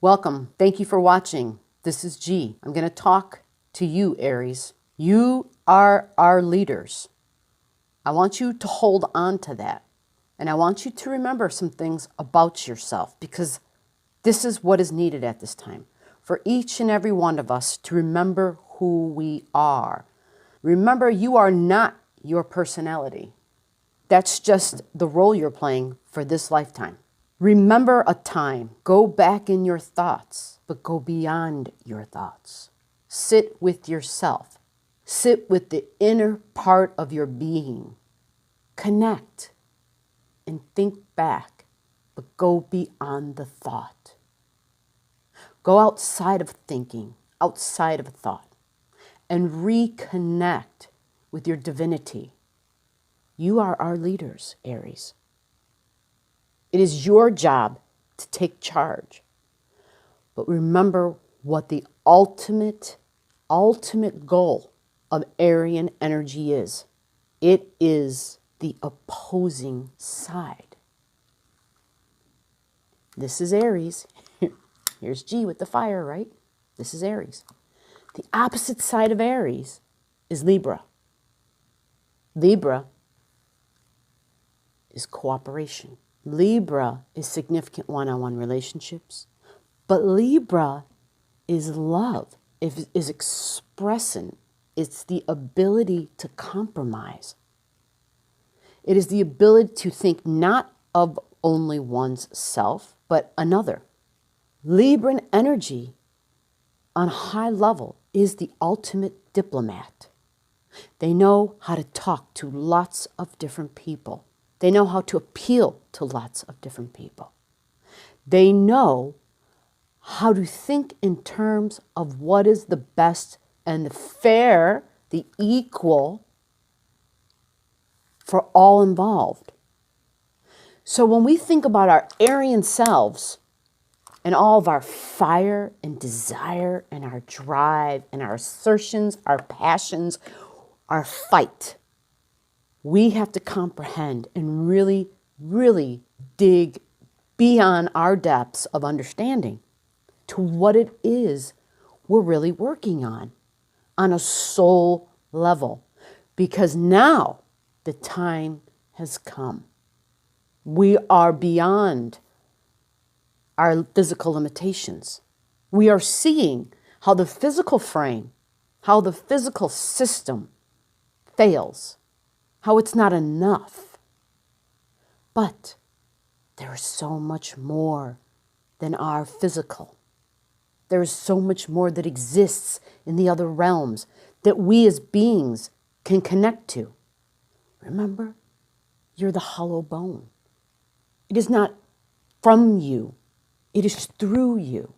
Welcome. Thank you for watching. This is G. I'm going to talk to you, Aries. You are our leaders. I want you to hold on to that. And I want you to remember some things about yourself, because this is what is needed at this time. For each and every one of us to remember who we are. Remember, you are not your personality. That's just the role you're playing for this lifetime. Remember a time. Go back in your thoughts, but go beyond your thoughts. Sit with yourself. Sit with the inner part of your being. Connect and think back, but go beyond the thought. Go outside of thinking, outside of thought, and reconnect with your divinity. You are our leaders, Aries. It is your job to take charge. But remember what the ultimate goal of Aryan energy is. It is the opposing side. This is Aries. Here's G with the fire, right? This is Aries. The opposite side of Aries is Libra. Libra is cooperation. Libra is significant one-on-one relationships. But Libra is love, is expressing. It's the ability to compromise. It is the ability to think not of only one's self, but another. Libran energy on a high level is the ultimate diplomat. They know how to talk to lots of different people. They know how to appeal to lots of different people. They know how to think in terms of what is the best and the fair, the equal for all involved. So when we think about our Aryan selves and all of our fire and desire and our drive and our assertions, our passions, our fight, we have to comprehend and really, really dig beyond our depths of understanding to what it is we're really working on a soul level. Because now the time has come. We are beyond our physical limitations. We are seeing how the physical frame, how the physical system fails, how it's not enough. But there is so much more than our physical. There is so much more that exists in the other realms that we as beings can connect to. Remember, you're the hollow bone. It is not from you. It is through you.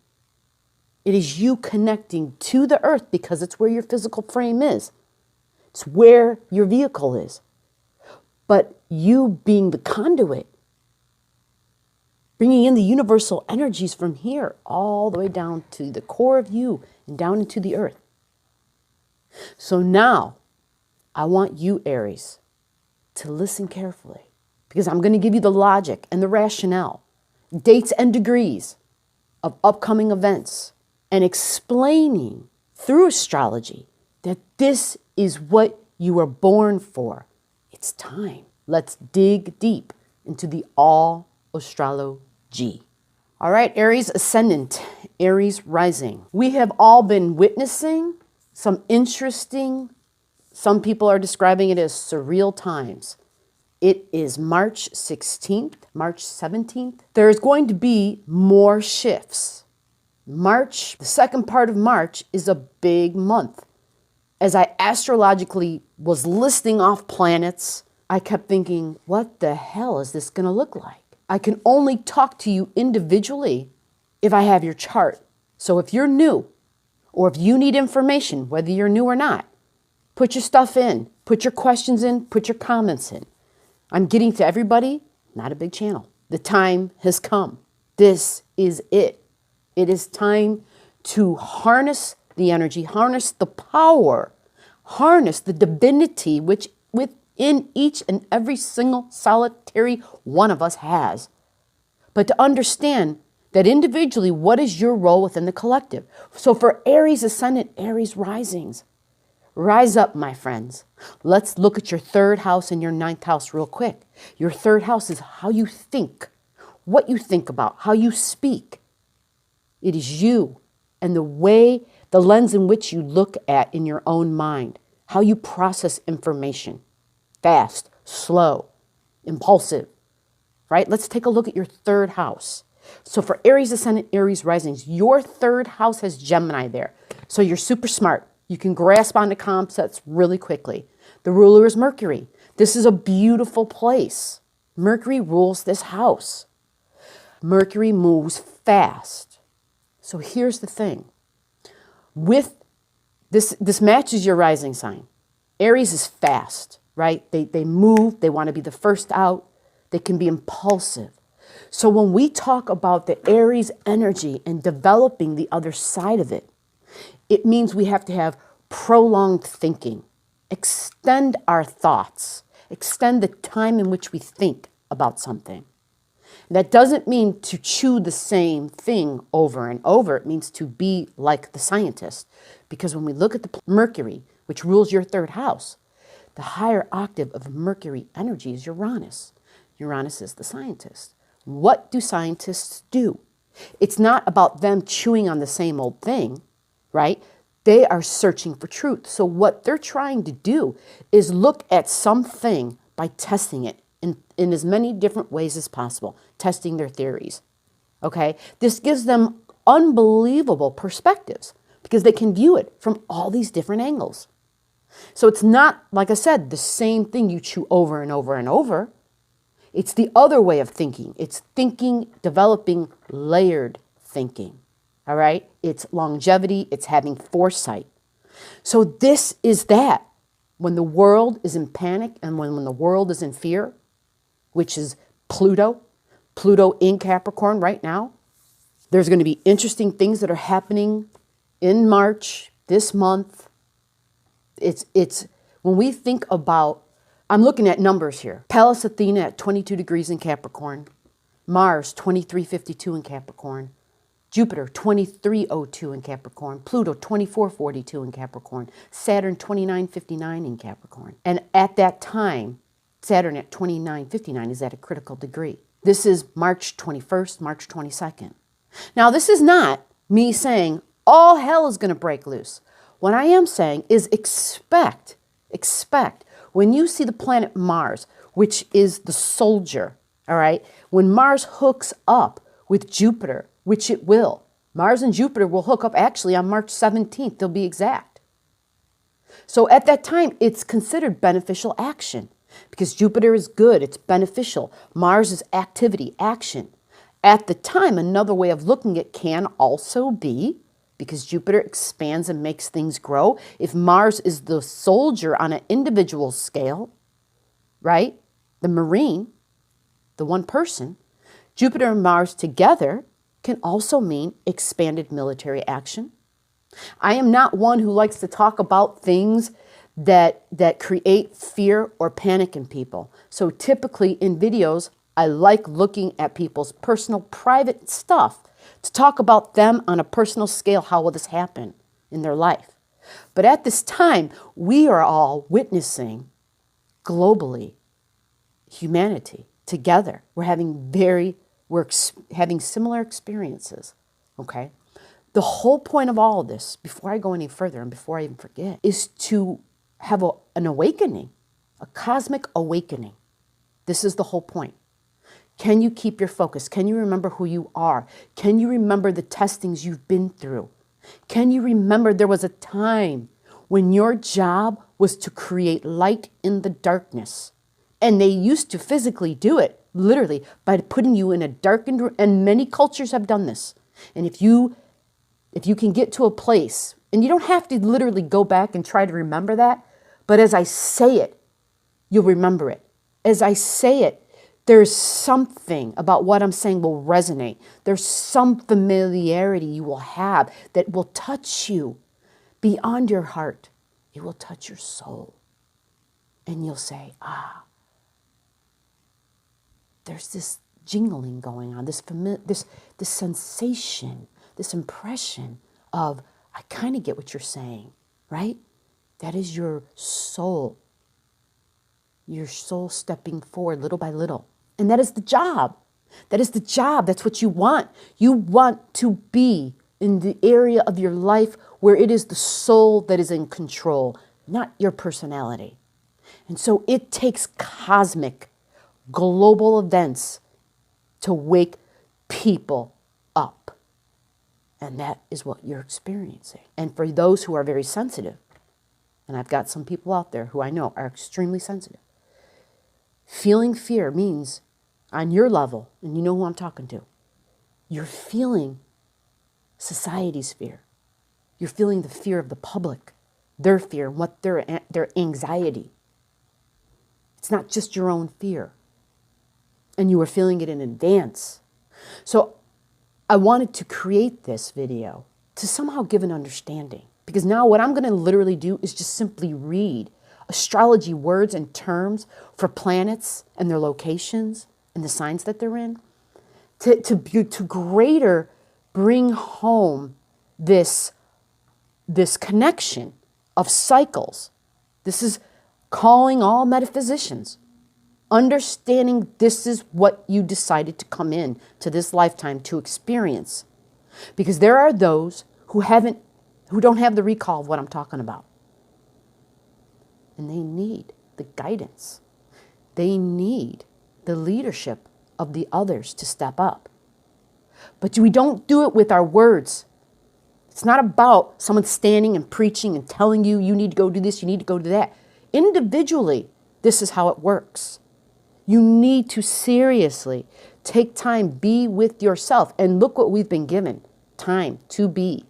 It is you connecting to the earth because it's where your physical frame is. It's where your vehicle is. But you being the conduit, bringing in the universal energies from here all the way down to the core of you and down into the earth. So now I want you, Aries, to listen carefully, because I'm going to give you the logic and the rationale, dates and degrees of upcoming events, and explaining through astrology that this is what you were born for. It's time. Let's dig deep into the all astrology. All right, Aries ascendant, Aries rising. We have all been witnessing some interesting, some people are describing it as surreal times. It is March 16th, March 17th. There's going to be more shifts. March, the second part of March, is a big month. As I astrologically was listing off planets, I kept thinking, what the hell is this going to look like? I can only talk to you individually if I have your chart. So if you're new, or if you need information, whether you're new or not, put your stuff in, put your questions in, put your comments in. I'm getting to everybody, not a big channel. The time has come. This is it. It is time to harness the energy, harness the power, harness the divinity which within each and every single solitary one of us has. But to understand that individually, what is your role within the collective? So for Aries ascendant, Aries risings, rise up, my friends. Let's look at your third house and your ninth house real quick. Your third house is how you think, what you think about, how you speak. It is you and the lens in which you look at in your own mind, how you process information, fast, slow, impulsive, right? Let's take a look at your third house. So for Aries ascendant, Aries risings, your third house has Gemini there. So you're super smart. You can grasp onto concepts really quickly. The ruler is Mercury. This is a beautiful place. Mercury rules this house. Mercury moves fast. So here's the thing. With this matches your rising sign. Aries is fast, right? They move. They want to be the first out. They can be impulsive. So when we talk about the Aries energy and developing the other side of it, it means we have to have prolonged thinking, extend our thoughts, extend the time in which we think about something. That doesn't mean to chew the same thing over and over. It means to be like the scientist. Because when we look at the Mercury, which rules your third house, the higher octave of Mercury energy is Uranus. Uranus is the scientist. What do scientists do? It's not about them chewing on the same old thing, right? They are searching for truth. So what they're trying to do is look at something by testing it in as many different ways as possible, testing their theories, okay? This gives them unbelievable perspectives because they can view it from all these different angles. So it's not, like I said, the same thing you chew over and over and over. It's the other way of thinking. It's thinking, developing layered thinking, all right? It's longevity. It's having foresight. So this is that. When the world is in panic and when the world is in fear, which is Pluto in Capricorn right now, there's going to be interesting things that are happening in March, this month. It's when we think about, I'm looking at numbers here. Pallas Athena at 22 degrees in Capricorn. Mars, 2352 in Capricorn. Jupiter, 2302 in Capricorn. Pluto, 2442 in Capricorn. Saturn, 2959 in Capricorn. And at that time, Saturn at 2959 is at a critical degree. This is March 21st, March 22nd. Now, this is not me saying all hell is going to break loose. What I am saying is expect when you see the planet Mars, which is the soldier, all right? When Mars hooks up with Jupiter, which it will, Mars and Jupiter will hook up actually on March 17th, they'll be exact. So at that time, it's considered beneficial action because Jupiter is good, it's beneficial. Mars is activity, action. At the time, another way of looking at it can also be, because Jupiter expands and makes things grow, if Mars is the soldier on an individual scale, right? The Marine, the one person, Jupiter and Mars together can also mean expanded military action. I am not one who likes to talk about things that create fear or panic in people. So typically in videos, I like looking at people's personal, private stuff to talk about them on a personal scale. How will this happen in their life? But at this time, we are all witnessing globally humanity together. We're having similar experiences, okay? The whole point of all of this, before I go any further and before I even forget, is to have an awakening, a cosmic awakening. This is the whole point. Can you keep your focus? Can you remember who you are? Can you remember the testings you've been through? Can you remember there was a time when your job was to create light in the darkness? And they used to physically do it, literally, by putting you in a darkened room. And many cultures have done this. And if you can get to a place, and you don't have to literally go back and try to remember that, but as I say it, you'll remember it. As I say it, there's something about what I'm saying will resonate. There's some familiarity you will have that will touch you beyond your heart. It will touch your soul. And you'll say, there's jingling going on, this sensation, this impression of, I kind of get what you're saying, right? That is your soul stepping forward little by little. And that is the job. That is the job. That's what you want. You want to be in the area of your life where it is the soul that is in control, not your personality. And so it takes cosmic, global events to wake people up. And that is what you're experiencing. And for those who are very sensitive, and I've got some people out there who I know are extremely sensitive, feeling fear means on your level, and you know who I'm talking to, you're feeling society's fear. You're feeling the fear of the public, their fear, and what their anxiety. It's not just your own fear. And you were feeling it in advance. So I wanted to create this video to somehow give an understanding. Because now what I'm going to literally do is just simply read astrology words and terms for planets and their locations and the signs that they're in to greater bring home this connection of cycles. This is calling all metaphysicians, understanding this is what you decided to come in to this lifetime to experience. Because there are those who don't have the recall of what I'm talking about. And they need the guidance. They need the leadership of the others to step up. But we don't do it with our words. It's not about someone standing and preaching and telling you, you need to go do this, you need to go do that. Individually, this is how it works. You need to seriously take time, be with yourself. And look what we've been given, time to be,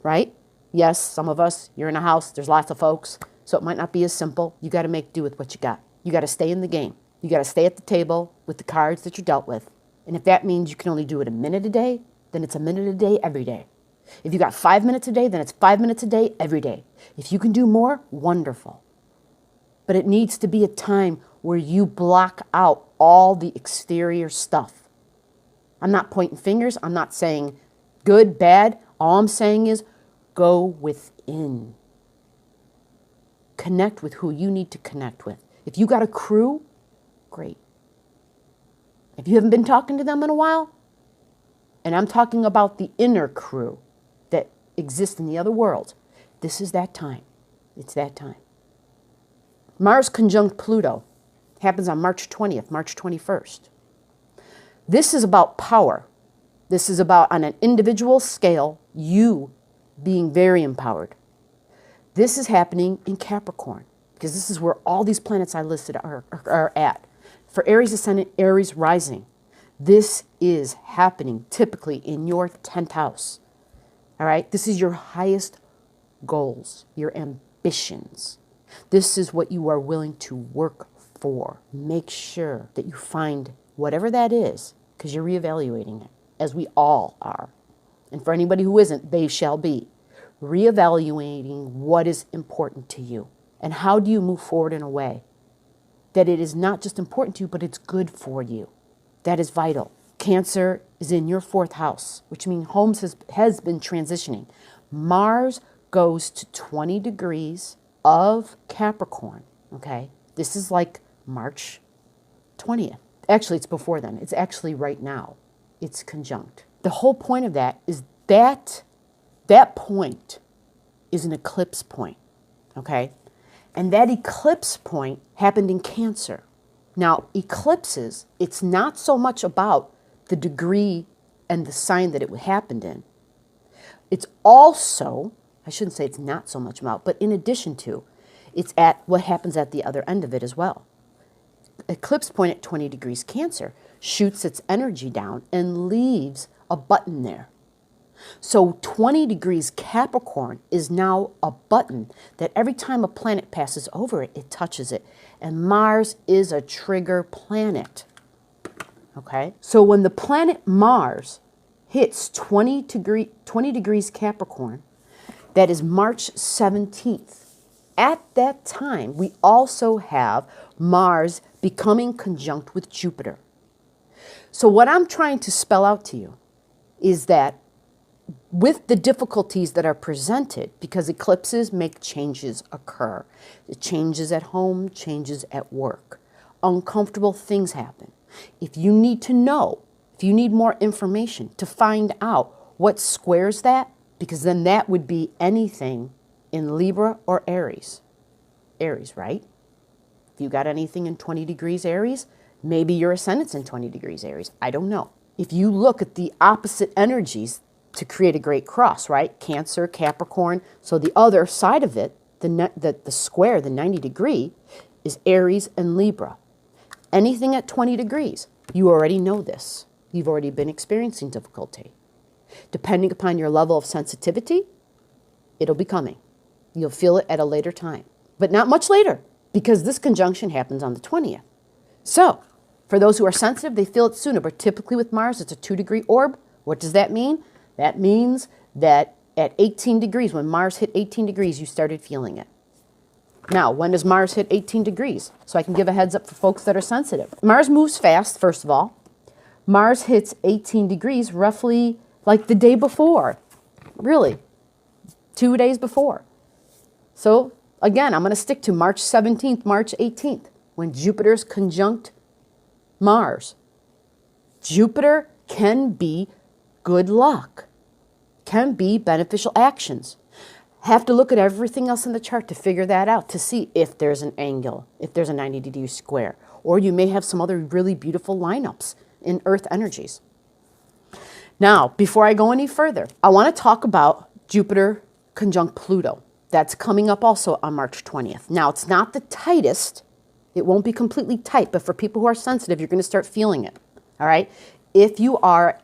right? Yes, some of us, you're in a house, there's lots of folks, so it might not be as simple. You got to make do with what you got. You got to stay in the game. You got to stay at the table with the cards that you're dealt with. And if that means you can only do it a minute a day, then it's a minute a day every day. If you got 5 minutes a day, then it's 5 minutes a day every day. If you can do more, wonderful. But it needs to be a time where you block out all the exterior stuff. I'm not pointing fingers. I'm not saying good, bad. All I'm saying is go within. Connect with who you need to connect with. If you got a crew, great. If you haven't been talking to them in a while, and I'm talking about the inner crew that exists in the other world, this is that time. It's that time. Mars conjunct Pluto happens on March 20th, March 21st. This is about power. This is about, on an individual scale, you being very empowered. This is happening in Capricorn, because this is where all these planets I listed are at. For Aries ascendant, Aries rising, this is happening typically in your 10th house. All right? This is your highest goals, your ambitions. This is what you are willing to work for. Make sure that you find whatever that is, because you're reevaluating it, as we all are. And for anybody who isn't, they shall be. Reevaluating what is important to you. And how do you move forward in a way that it is not just important to you, but it's good for you. That is vital. Cancer is in your 4th house, which means Holmes has been transitioning. Mars goes to 20 degrees of Capricorn, okay? This is like March 20th. Actually, it's before then. It's actually right now. It's conjunct. The whole point of that is that point is an eclipse point, okay? And that eclipse point happened in Cancer. Now, eclipses, it's not so much about the degree and the sign that it happened in. It's also, I shouldn't say it's not so much about, but in addition to, it's at what happens at the other end of it as well. Eclipse point at 20 degrees Cancer shoots its energy down and leaves a button there. So 20 degrees Capricorn is now a button that every time a planet passes over it, it touches it. And Mars is a trigger planet. Okay? So when the planet Mars hits 20 degrees Capricorn, that is March 17th. At that time, we also have Mars becoming conjunct with Jupiter. So what I'm trying to spell out to you is that with the difficulties that are presented, because eclipses make changes occur. Changes at home, changes at work. Uncomfortable things happen. If you need to know, if you need more information to find out what squares that, because then that would be anything in Libra or Aries. Aries, right? If you got anything in 20 degrees Aries, maybe your ascendant's in 20 degrees Aries. I don't know. If you look at the opposite energies to create a great cross, right? Cancer, Capricorn. So the other side of it, the square, the 90 degree, is Aries and Libra. Anything at 20 degrees, you already know this. You've already been experiencing difficulty. Depending upon your level of sensitivity, it'll be coming. You'll feel it at a later time, but not much later, because this conjunction happens on the 20th. So, for those who are sensitive, they feel it sooner, but typically with Mars, it's a 2-degree orb. What does that mean? That means that at 18 degrees, when Mars hit 18 degrees, you started feeling it. Now, when does Mars hit 18 degrees? So I can give a heads up for folks that are sensitive. Mars moves fast, first of all. Mars hits 18 degrees roughly like the day before. Really, 2 days before. So, again, I'm going to stick to March 17th, March 18th, when Jupiter's conjunct Mars. Jupiter can be good luck, can be beneficial actions. Have to look at everything else in the chart to figure that out, to see if there's an angle, if there's a 90-degree square, or you may have some other really beautiful lineups in Earth energies. Now, before I go any further, I want to talk about Jupiter conjunct Pluto. That's coming up also on March 20th. Now, it's not the tightest. It won't be completely tight, but for people who are sensitive, you're going to start feeling it. All right? If you are,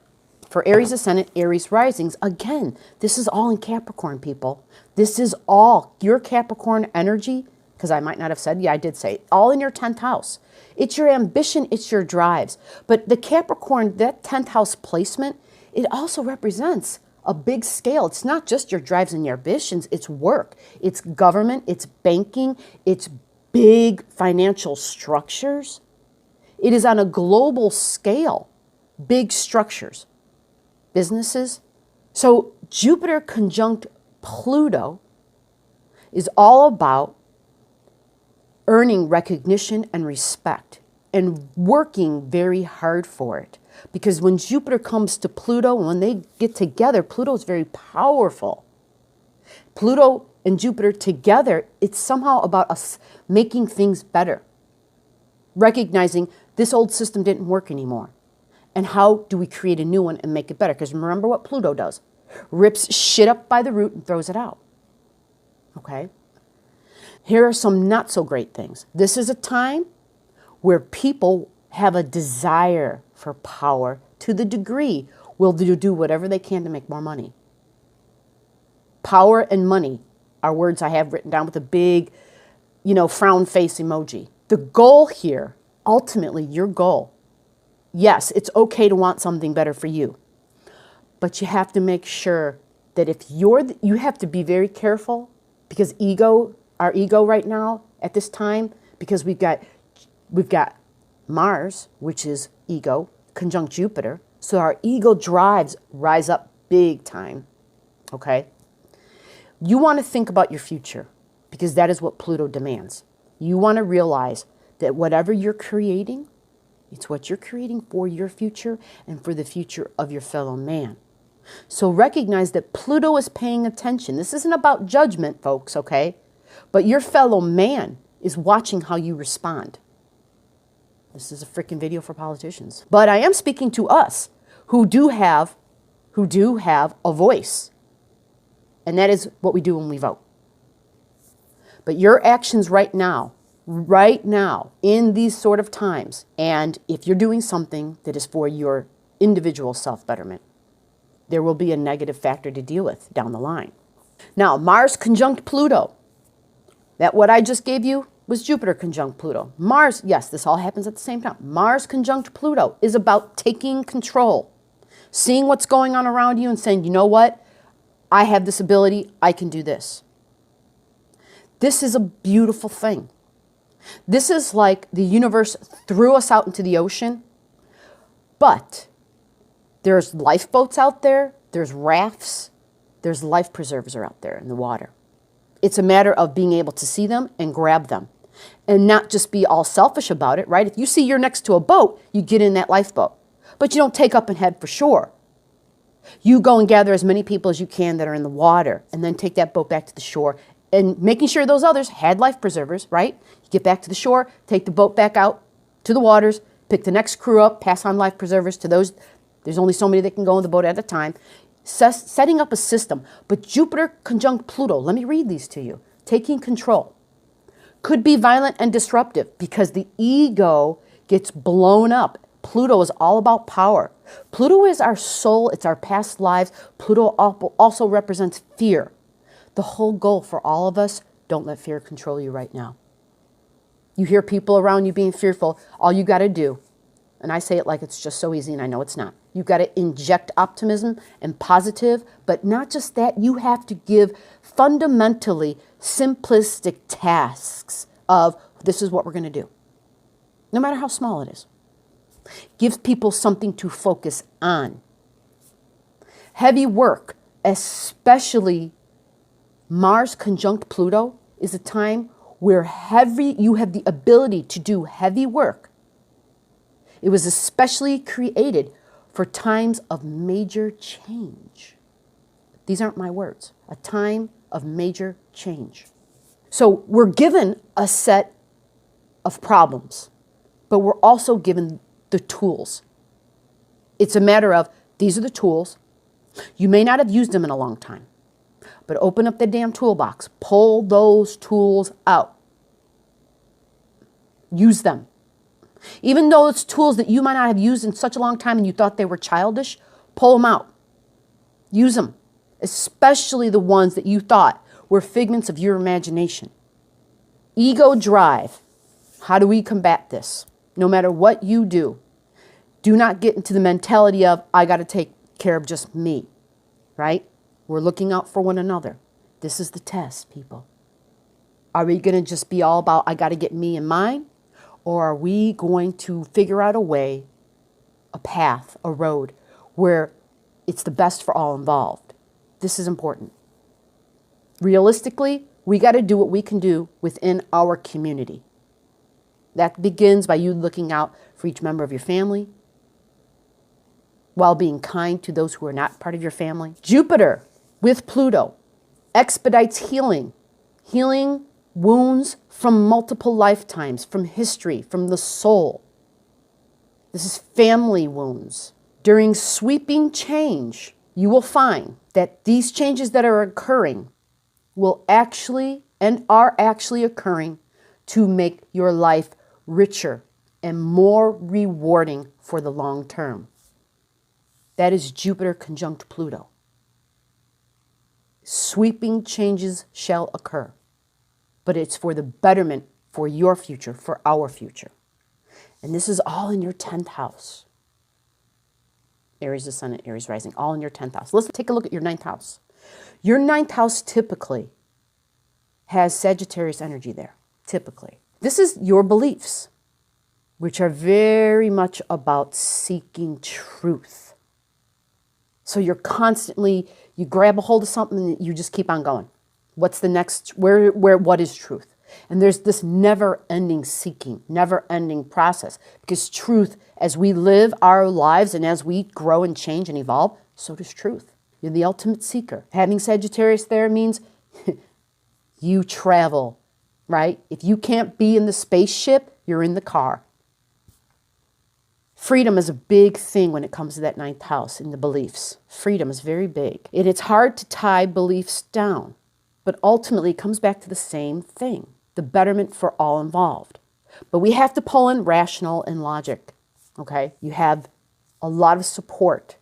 for Aries ascendant, Aries risings, again, this is all in Capricorn, people. This is all your Capricorn energy, because I might not have said, yeah, I did say it, all in your 10th house. It's your ambition, it's your drives. But the Capricorn, that 10th house placement, it also represents a big scale. It's not just your drives and your ambitions, it's work, it's government, it's banking, it's big financial structures. It is on a global scale, big structures, businesses. So Jupiter conjunct Pluto is all about earning recognition and respect and working very hard for it. Because when Jupiter comes to Pluto, when they get together, Pluto is very powerful. Pluto and Jupiter together, it's somehow about us making things better. Recognizing this old system didn't work anymore. And how do we create a new one and make it better? Because remember what Pluto does. Rips shit up by the root and throws it out. Okay? Here are some not so great things. This is a time where people have a desire for power to the degree will do whatever they can to make more money. Power and money are words I have written down with a big, frown face emoji. The goal here, ultimately your goal, yes, it's okay to want something better for you, but you have to make sure that if you have to be very careful, because our ego right now at this time, because we've got Mars, which is ego, conjunct Jupiter. So our ego drives rise up big time, okay? You want to think about your future because that is what Pluto demands. You want to realize that whatever you're creating, it's what you're creating for your future and for the future of your fellow man. So recognize that Pluto is paying attention. This isn't about judgment, folks, okay? But your fellow man is watching how you respond. This is a freaking video for politicians. But I am speaking to us who do have a voice. And that is what we do when we vote. But your actions right now, in these sort of times, and if you're doing something that is for your individual self-betterment, there will be a negative factor to deal with down the line. Now, Mars conjunct Pluto. That what I just gave you was Jupiter conjunct Pluto. Mars, yes, this all happens at the same time. Mars conjunct Pluto is about taking control, seeing what's going on around you and saying, you know what? I have this ability. I can do this. This is a beautiful thing. This is like the universe threw us out into the ocean, But there's lifeboats out there, there's rafts, there's life preservers are out there in the water. It's a matter of being able to see them and grab them and not just be all selfish about it, right? If you see you're next to a boat, you get in that lifeboat, but you don't take up and head for shore. You go and gather as many people as you can that are in the water and then take that boat back to the shore and making sure those others had life preservers, right? You get back to the shore, take the boat back out to the waters, pick the next crew up, pass on life preservers to those. There's only so many that can go in the boat at a time. Setting up a system. But Jupiter conjunct Pluto, let me read these to you. Taking control could be violent and disruptive because the ego gets blown up. Pluto is all about power. Pluto is our soul. It's our past lives. Pluto also represents fear. The whole goal for all of us, don't let fear control you right now. You hear people around you being fearful. All you got to do, and I say it like it's just so easy, and I know it's not. You've got to inject optimism and positive, but not just that. You have to give fundamentally simplistic tasks of this is what we're going to do, no matter how small it is. Gives people something to focus on. Heavy work, especially Mars conjunct Pluto, is a time where you have the ability to do heavy work. It was especially created for times of major change. These aren't my words. A time of major change. So we're given a set of problems, but we're also given the tools. It's a matter of, these are the tools. You may not have used them in a long time, but open up the damn toolbox. Pull those tools out. Use them. Even though it's tools that you might not have used in such a long time and you thought they were childish, pull them out. Use them, especially the ones that you thought were figments of your imagination. Ego drive. How do we combat this? No matter what you do, do not get into the mentality of, I got to take care of just me, right? We're looking out for one another. This is the test, people. Are we going to just be all about, I got to get me and mine? Or are we going to figure out a way, a path, a road, where it's the best for all involved? This is important. Realistically, we got to do what we can do within our community. That begins by you looking out for each member of your family, while being kind to those who are not part of your family. Jupiter with Pluto expedites healing. Healing wounds from multiple lifetimes, from history, from the soul. This is family wounds. During sweeping change, you will find that these changes that are occurring will actually and are actually occurring to make your life richer and more rewarding for the long term. That is Jupiter conjunct Pluto. Sweeping changes shall occur, but it's for the betterment for your future, for our future. And this is all in your 10th house. Aries Ascendant, Aries Rising, all in your 10th house. Let's take a look at your 9th house. Your 9th house typically has Sagittarius energy there, typically. This is your beliefs, which are very much about seeking truth. So you're constantly, you grab a hold of something and you just keep on going. What's the next, what is truth? And there's this never-ending seeking, never-ending process. Because truth, as we live our lives and as we grow and change and evolve, so does truth. You're the ultimate seeker. Having Sagittarius there means you travel, right? If you can't be in the spaceship, you're in the car. Freedom is a big thing when it comes to that 9th house in the beliefs. Freedom is very big. And it's hard to tie beliefs down, but ultimately it comes back to the same thing, the betterment for all involved. But we have to pull in rational and logic, okay? You have a lot of support.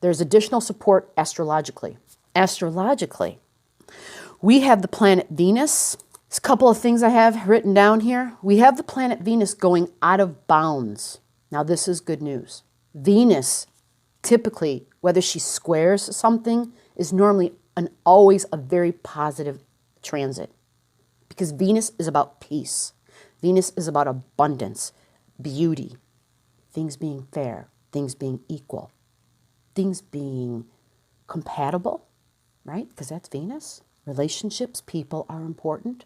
There's additional support astrologically. Astrologically, we have the planet Venus. There's a couple of things I have written down here. We have the planet Venus going out of bounds. Now, this is good news. Venus, typically, whether she squares something, is normally always a very positive transit. Because Venus is about peace. Venus is about abundance, beauty, things being fair. things being equal, things being compatible, right? Because that's Venus. Relationships, people are important.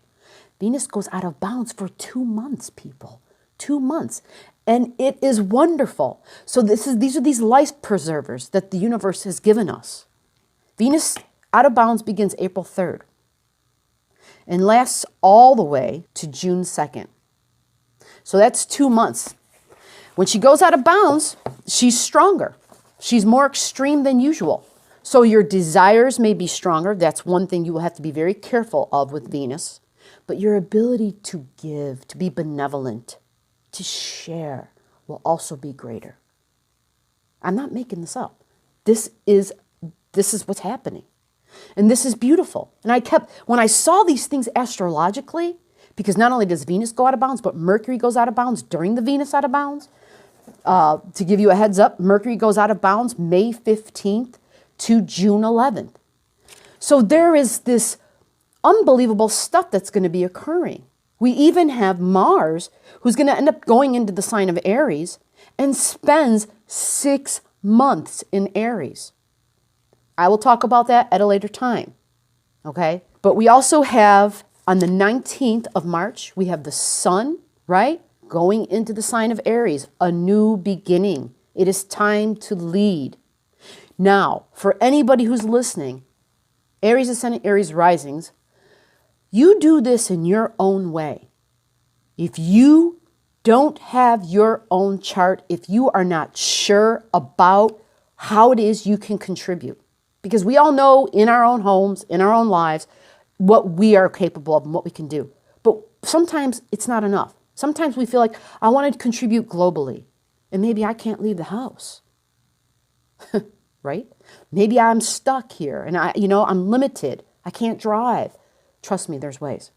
Venus goes out of bounds for 2 months, people. 2 months. And it is wonderful. So these are these life preservers that the universe has given us. Venus out of bounds begins April 3rd and lasts all the way to June 2nd. So that's 2 months. When she goes out of bounds, she's stronger. She's more extreme than usual. So your desires may be stronger. That's one thing you will have to be very careful of with Venus. But your ability to give, to be benevolent, to share will also be greater. I'm not making this up. This is what's happening. And this is beautiful. And when I saw these things astrologically, because not only does Venus go out of bounds, but Mercury goes out of bounds during the Venus out of bounds. To give you a heads up, Mercury goes out of bounds May 15th to June 11th. So there is this unbelievable stuff that's going to be occurring. We even have Mars, who's going to end up going into the sign of Aries and spends 6 months in Aries. I will talk about that at a later time, okay? But we also have, on the 19th of March, we have the Sun, right? Going into the sign of Aries, a new beginning. It is time to lead. Now, for anybody who's listening, Aries Ascendant, Aries Risings, you do this in your own way. If you don't have your own chart, if you are not sure about how it is you can contribute, because we all know in our own homes, in our own lives, what we are capable of and what we can do. But sometimes it's not enough. Sometimes we feel like, I want to contribute globally, and maybe I can't leave the house. Right? Maybe I'm stuck here and I'm limited. I can't drive. Trust me, there's ways.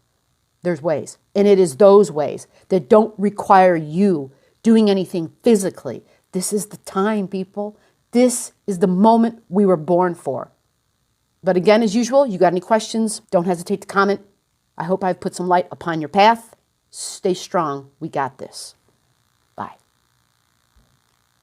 There's ways. And it is those ways that don't require you doing anything physically. This is the time, people. This is the moment we were born for. But again, as usual, you got any questions, don't hesitate to comment. I hope I've put some light upon your path. Stay strong. We got this.